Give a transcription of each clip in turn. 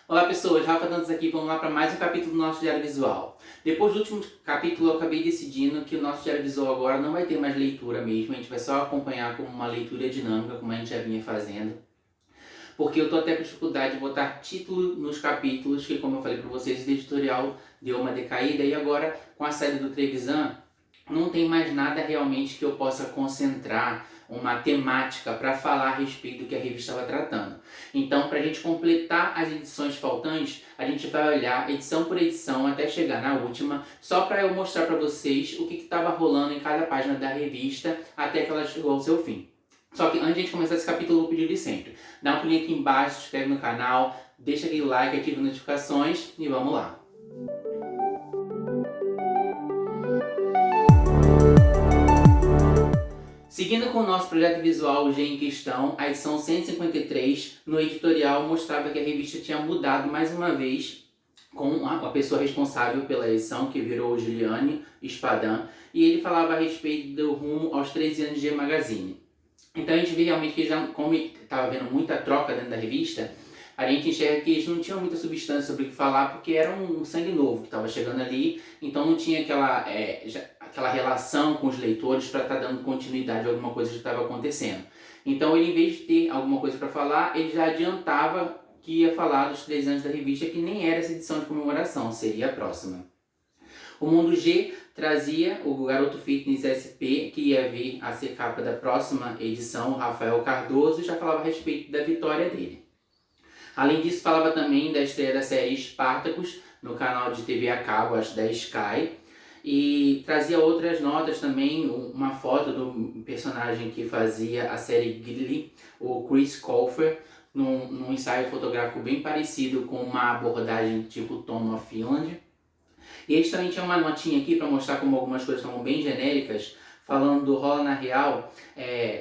Olá pessoas, Rafa Dantas aqui, vamos lá para mais um capítulo do nosso Diário Visual. Depois do último capítulo eu acabei decidindo que o nosso Diário Visual agora não vai ter mais leitura mesmo, a gente vai só acompanhar como uma leitura dinâmica, como a gente já vinha fazendo. Porque eu tô até com dificuldade de botar título nos capítulos, que como eu falei para vocês, o editorial deu uma decaída e agora com a série do Trevisan não tem mais nada realmente que eu possa concentrar uma temática para falar a respeito do que a revista estava tratando. Então, para a gente completar as edições faltantes, a gente vai olhar edição por edição até chegar na última, só para eu mostrar para vocês o que estava rolando em cada página da revista até que ela chegou ao seu fim. Só que antes de a gente começar esse capítulo, eu vou pedir de sempre. Dá um pulinho aqui embaixo, se inscreve no canal, deixa aquele like, ativa as notificações e vamos lá. Seguindo com o nosso projeto visual G em Questão, a edição 153, no editorial mostrava que a revista tinha mudado mais uma vez com a pessoa responsável pela edição, que virou Juliane Espadan, e ele falava a respeito do rumo aos 13 anos de G Magazine. Então a gente vê realmente que já, como estava havendo muita troca dentro da revista, a gente enxerga que eles não tinham muita substância sobre o que falar, porque era um sangue novo que estava chegando ali, então não tinha aquela relação com os leitores para estar dando continuidade a alguma coisa que estava acontecendo. Então ele, em vez de ter alguma coisa para falar, ele já adiantava que ia falar dos 3 anos da revista, que nem era essa edição de comemoração, seria a próxima. O Mundo G trazia o Garoto Fitness SP, que ia vir a ser capa da próxima edição, o Rafael Cardoso, e já falava a respeito da vitória dele. Além disso, falava também da estreia da série Spartacus, no canal de TV a cabo, acho da Sky, e trazia outras notas também, uma foto do personagem que fazia a série Glee, o Chris Colfer, num ensaio fotográfico bem parecido com uma abordagem tipo Tom of Finland. E eles também tinham uma notinha aqui para mostrar como algumas coisas estavam bem genéricas, falando do Rola na Real.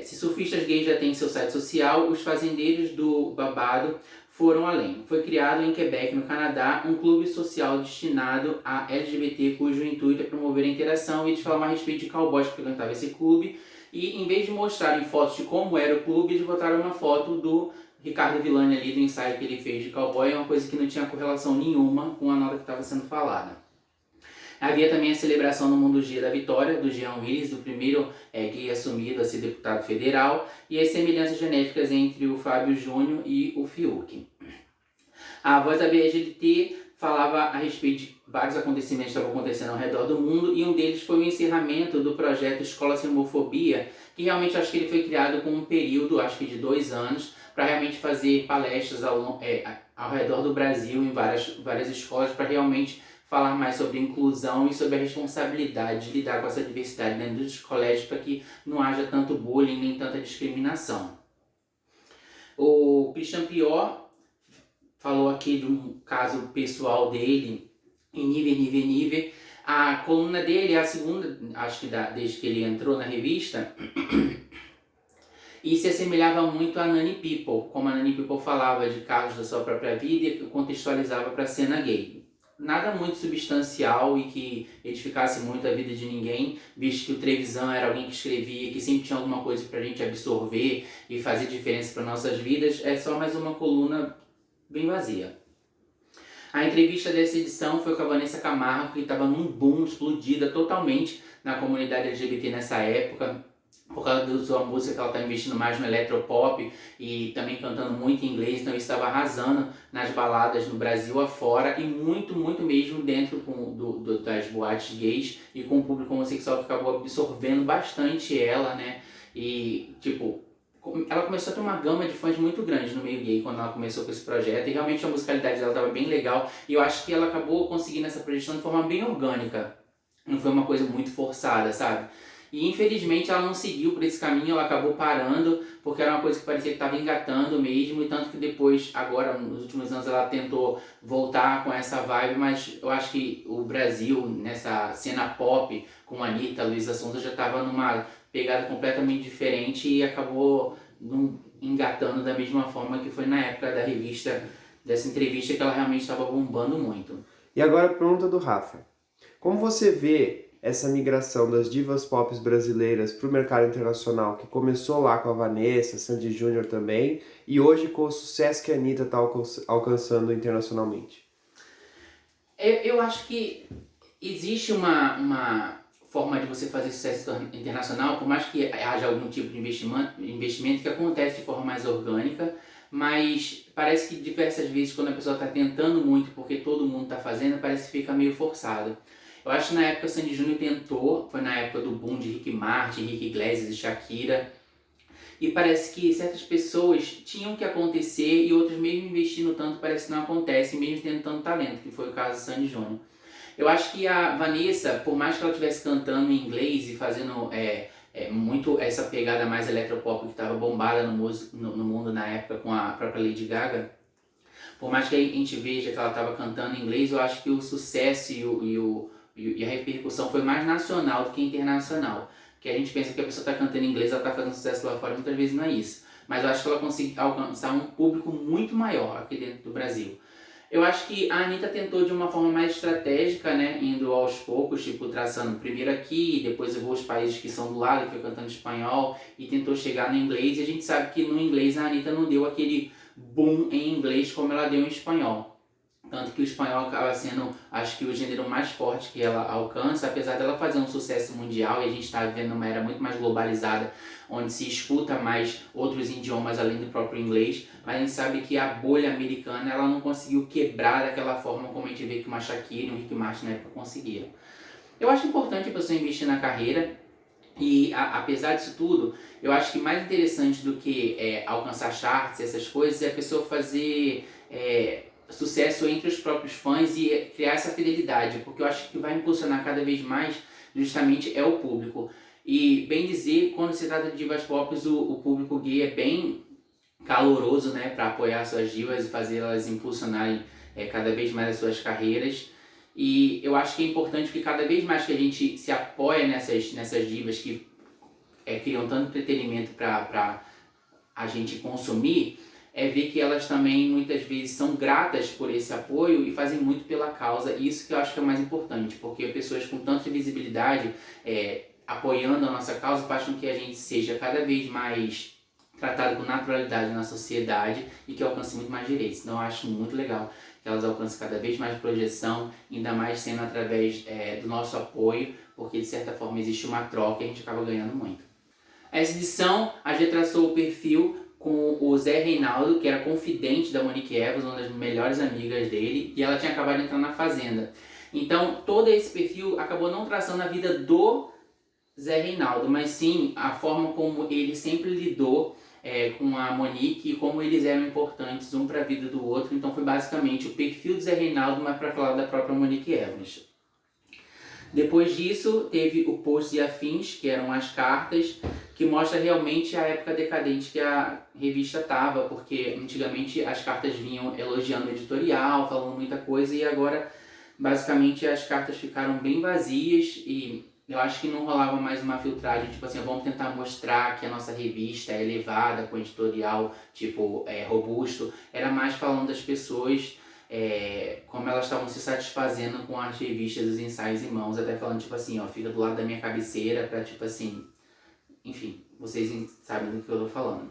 Se surfistas gays já têm seu site social, os fazendeiros do babado foram além. Foi criado em Quebec, no Canadá, um clube social destinado a LGBT, cujo intuito é promover a interação, e eles falavam a respeito de cowboys que frequentavam esse clube. E em vez de mostrarem fotos de como era o clube, eles botaram uma foto do Ricardo Villani ali, do ensaio que ele fez de cowboy, uma coisa que não tinha correlação nenhuma com a nota que estava sendo falada. Havia também a celebração no Mundo G da vitória do Jean Willis, do primeiro gay assumido a ser deputado federal, e as semelhanças genéticas entre o Fábio Júnior e o Fiuk. A Voz da BLGT falava a respeito de vários acontecimentos que estavam acontecendo ao redor do mundo, e um deles foi o encerramento do projeto Escola Sem Homofobia, que realmente acho que ele foi criado com um período, acho que de 2 anos, para realmente fazer palestras ao redor do Brasil, em várias escolas, para realmente falar mais sobre inclusão e sobre a responsabilidade de lidar com essa diversidade dentro dos colégios, para que não haja tanto bullying nem tanta discriminação. O Christian Pior falou aqui de um caso pessoal dele, em nível. A coluna dele é a segunda, acho que desde que ele entrou na revista, e se assemelhava muito a Nanny People, como a Nanny People falava de casos da sua própria vida e contextualizava para a cena gay. Nada muito substancial e que edificasse muito a vida de ninguém, visto que o Trevisan era alguém que escrevia, que sempre tinha alguma coisa para a gente absorver e fazer diferença para nossas vidas. É só mais uma coluna bem vazia. A entrevista dessa edição foi com a Vanessa Camargo, que estava num boom, explodida totalmente na comunidade LGBT nessa época, por causa da sua música, que ela está investindo mais no eletropop e também cantando muito em inglês, então estava arrasando nas baladas no Brasil afora, e muito mesmo dentro das boates gays e com o público homossexual, que acabou absorvendo bastante ela, né? E ela começou a ter uma gama de fãs muito grande no meio gay quando ela começou com esse projeto, e realmente a musicalidade dela estava bem legal, e eu acho que ela acabou conseguindo essa projeção de forma bem orgânica, não foi uma coisa muito forçada, sabe? E infelizmente ela não seguiu por esse caminho, ela acabou parando, porque era uma coisa que parecia que estava engatando mesmo, e tanto que depois, agora, nos últimos anos, ela tentou voltar com essa vibe, mas eu acho que o Brasil, nessa cena pop, com a Anitta, Luísa Sonza, já estava numa pegada completamente diferente e acabou não engatando da mesma forma que foi na época da revista, dessa entrevista, que ela realmente estava bombando muito. E agora a pergunta do Rafa. Como você vê essa migração das divas pop brasileiras para o mercado internacional, que começou lá com a Vanessa, Sandy Júnior também, e hoje com o sucesso que a Anitta está alcançando internacionalmente? Eu acho que existe uma forma de você fazer sucesso internacional, por mais que haja algum tipo de investimento que acontece de forma mais orgânica, mas parece que diversas vezes quando a pessoa está tentando muito porque todo mundo está fazendo, parece que fica meio forçado. Eu acho que na época Sandy Júnior tentou, foi na época do boom de Rick Martin, Henrique Iglesias e Shakira, e parece que certas pessoas tinham que acontecer e outras mesmo investindo tanto parece que não acontece, mesmo tendo tanto talento, que foi o caso de Sandy Júnior. Eu acho que a Vanessa, por mais que ela estivesse cantando em inglês e fazendo muito essa pegada mais eletropop que estava bombada no mundo na época com a própria Lady Gaga, por mais que a gente veja que ela estava cantando em inglês, eu acho que o sucesso e a repercussão foi mais nacional do que internacional. Porque a gente pensa que a pessoa está cantando em inglês, ela está fazendo sucesso lá fora, muitas vezes não é isso. Mas eu acho que ela conseguiu alcançar um público muito maior aqui dentro do Brasil. Eu acho que a Anitta tentou de uma forma mais estratégica, né, indo aos poucos, tipo, traçando primeiro aqui, depois levou os países que são do lado, que foi cantando espanhol, e tentou chegar no inglês, e a gente sabe que no inglês a Anitta não deu aquele boom em inglês como ela deu em espanhol. Tanto que o espanhol acaba sendo, acho que o gênero mais forte que ela alcança, apesar dela fazer um sucesso mundial, e a gente está vivendo uma era muito mais globalizada, onde se escuta mais outros idiomas além do próprio inglês, mas a gente sabe que a bolha americana ela não conseguiu quebrar daquela forma como a gente vê que uma Shakira e um Rick Martin na época conseguiram. Eu acho importante a pessoa investir na carreira, e apesar disso tudo, eu acho que mais interessante do que alcançar charts e essas coisas é a pessoa fazer sucesso entre os próprios fãs e criar essa fidelidade, porque eu acho que vai impulsionar cada vez mais justamente é o público. E bem dizer, quando se trata de divas pop, o público gay é bem caloroso, né, para apoiar suas divas e fazer elas impulsionarem cada vez mais as suas carreiras. E eu acho que é importante que cada vez mais que a gente se apoia nessas divas que criam tanto entretenimento para a gente consumir, ver que elas também muitas vezes são gratas por esse apoio e fazem muito pela causa. Isso que eu acho que é o mais importante, porque pessoas com tanta visibilidade apoiando a nossa causa faz com que a gente seja cada vez mais tratado com naturalidade na sociedade e que alcance muito mais direitos. Então eu acho muito legal que elas alcancem cada vez mais projeção, ainda mais sendo através do nosso apoio, porque de certa forma existe uma troca e a gente acaba ganhando muito. Essa edição a gente traçou o perfil com o Zé Reinaldo, que era confidente da Monique Evans, uma das melhores amigas dele, e ela tinha acabado de entrar na Fazenda. Então todo esse perfil acabou não traçando a vida do Zé Reinaldo, mas sim a forma como ele sempre lidou com a Monique e como eles eram importantes um para a vida do outro. Então foi basicamente o perfil do Zé Reinaldo, mas para falar da própria Monique Evans. Depois disso, teve o Posts e Afins, que eram as cartas, que mostra realmente a época decadente que a revista estava, porque antigamente as cartas vinham elogiando o editorial, falando muita coisa, e agora basicamente as cartas ficaram bem vazias e eu acho que não rolava mais uma filtragem, tipo assim, vamos tentar mostrar que a nossa revista é elevada, com editorial, tipo, robusto. Era mais falando das pessoas, como elas estavam se satisfazendo com as revistas, os ensaios em mãos, até falando, tipo assim, ó, fica do lado da minha cabeceira pra, tipo assim, enfim, vocês sabem do que eu tô falando.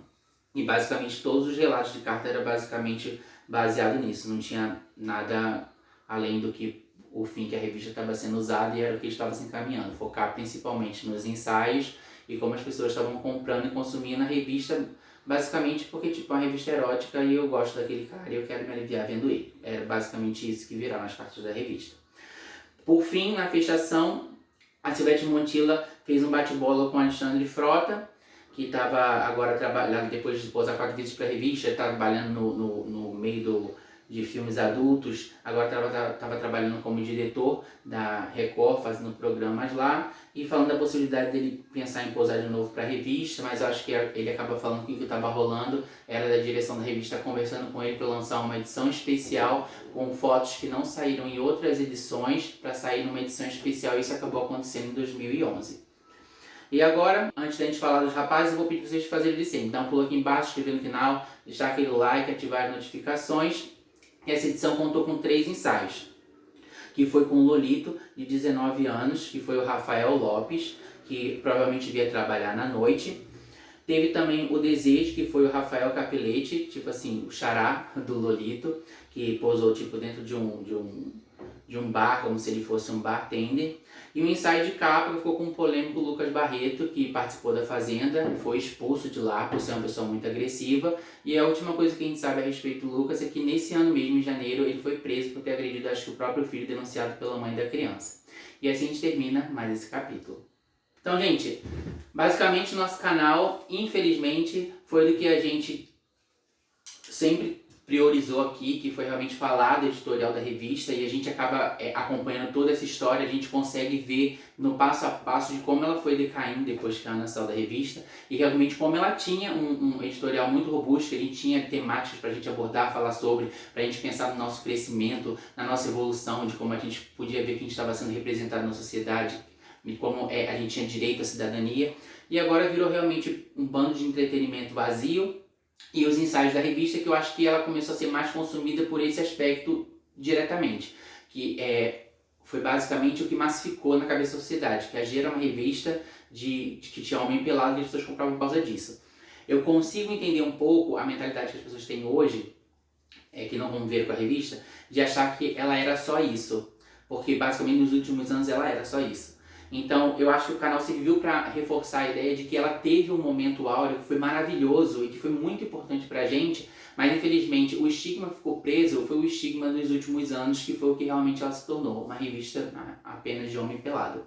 E basicamente todos os relatos de carta era basicamente baseado nisso, não tinha nada além do que o fim que a revista estava sendo usada e era o que estava se encaminhando, focar principalmente nos ensaios e como as pessoas estavam comprando e consumindo a revista, basicamente porque tipo é uma revista erótica e eu gosto daquele cara e eu quero me aliviar vendo ele. Era basicamente isso que viraram as cartas da revista. Por fim, na fechação, a Silvete Montilla fez um bate-bola com Alexandre Frota, que estava agora trabalhando, depois de posar 4 vezes para a revista, trabalhando no meio de filmes adultos, agora estava trabalhando como diretor da Record, fazendo programas lá, e falando da possibilidade dele pensar em posar de novo para a revista, mas eu acho que ele acaba falando que o que estava rolando era da direção da revista conversando com ele para lançar uma edição especial com fotos que não saíram em outras edições, para sair numa edição especial, e isso acabou acontecendo em 2011. E agora, antes da gente falar dos rapazes, eu vou pedir para vocês fazerem de sempre. Dá um pulo aqui embaixo, inscrever no canal, deixar aquele like, ativar as notificações. Essa edição contou com 3 ensaios. que foi com o Lolito, de 19 anos, que foi o Rafael Lopes, que provavelmente devia trabalhar na noite. Teve também o Desejo, que foi o Rafael Capelete, tipo assim, o xará do Lolito, que posou tipo dentro de um bar, como se ele fosse um bartender. E o ensaio de capa que ficou com o polêmico Lucas Barreto, que participou da Fazenda, foi expulso de lá por ser uma pessoa muito agressiva. E a última coisa que a gente sabe a respeito do Lucas é que nesse ano mesmo, em janeiro, ele foi preso por ter agredido, acho que o próprio filho, denunciado pela mãe da criança. E assim a gente termina mais esse capítulo. Então, gente, basicamente nosso canal, infelizmente, foi do que a gente sempre priorizou aqui, que foi realmente falar do editorial da revista, e a gente acaba acompanhando toda essa história, a gente consegue ver no passo a passo de como ela foi decaindo depois que a Ana saiu da revista, e realmente como ela tinha um editorial muito robusto, que a gente tinha temáticas para a gente abordar, falar sobre, para a gente pensar no nosso crescimento, na nossa evolução, de como a gente podia ver que a gente estava sendo representado na sociedade, e como a gente tinha direito à cidadania, e agora virou realmente um bando de entretenimento vazio, e os ensaios da revista, que eu acho que ela começou a ser mais consumida por esse aspecto diretamente, que foi basicamente o que massificou na cabeça da sociedade, que a G era uma revista que tinha homem pelado e as pessoas compravam por causa disso. Eu consigo entender um pouco a mentalidade que as pessoas têm hoje, que não vão ver com a revista, de achar que ela era só isso, porque basicamente nos últimos anos ela era só isso. Então, eu acho que o canal serviu para reforçar a ideia de que ela teve um momento áureo que foi maravilhoso e que foi muito importante pra gente, mas infelizmente o estigma que ficou preso foi o estigma dos últimos anos, que foi o que realmente ela se tornou, uma revista apenas de homem pelado.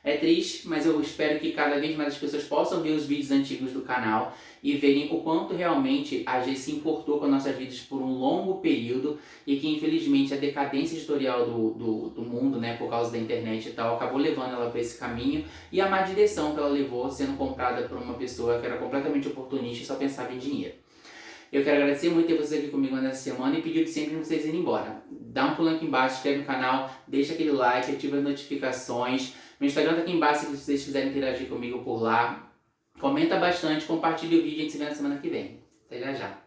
É triste, mas eu espero que cada vez mais as pessoas possam ver os vídeos antigos do canal e verem o quanto realmente a G se importou com nossas vidas por um longo período e que infelizmente a decadência editorial do mundo, né, por causa da internet e tal, acabou levando ela para esse caminho, e a má direção que ela levou sendo comprada por uma pessoa que era completamente oportunista e só pensava em dinheiro. Eu quero agradecer muito ter vocês aqui comigo nessa semana e pedir sempre para vocês irem embora. Dá um pulo aqui embaixo, inscreve no canal, deixa aquele like, ativa as notificações. Meu Instagram tá aqui embaixo se vocês quiserem interagir comigo por lá. Comenta bastante, compartilha o vídeo e a gente se vê na semana que vem. Até já já.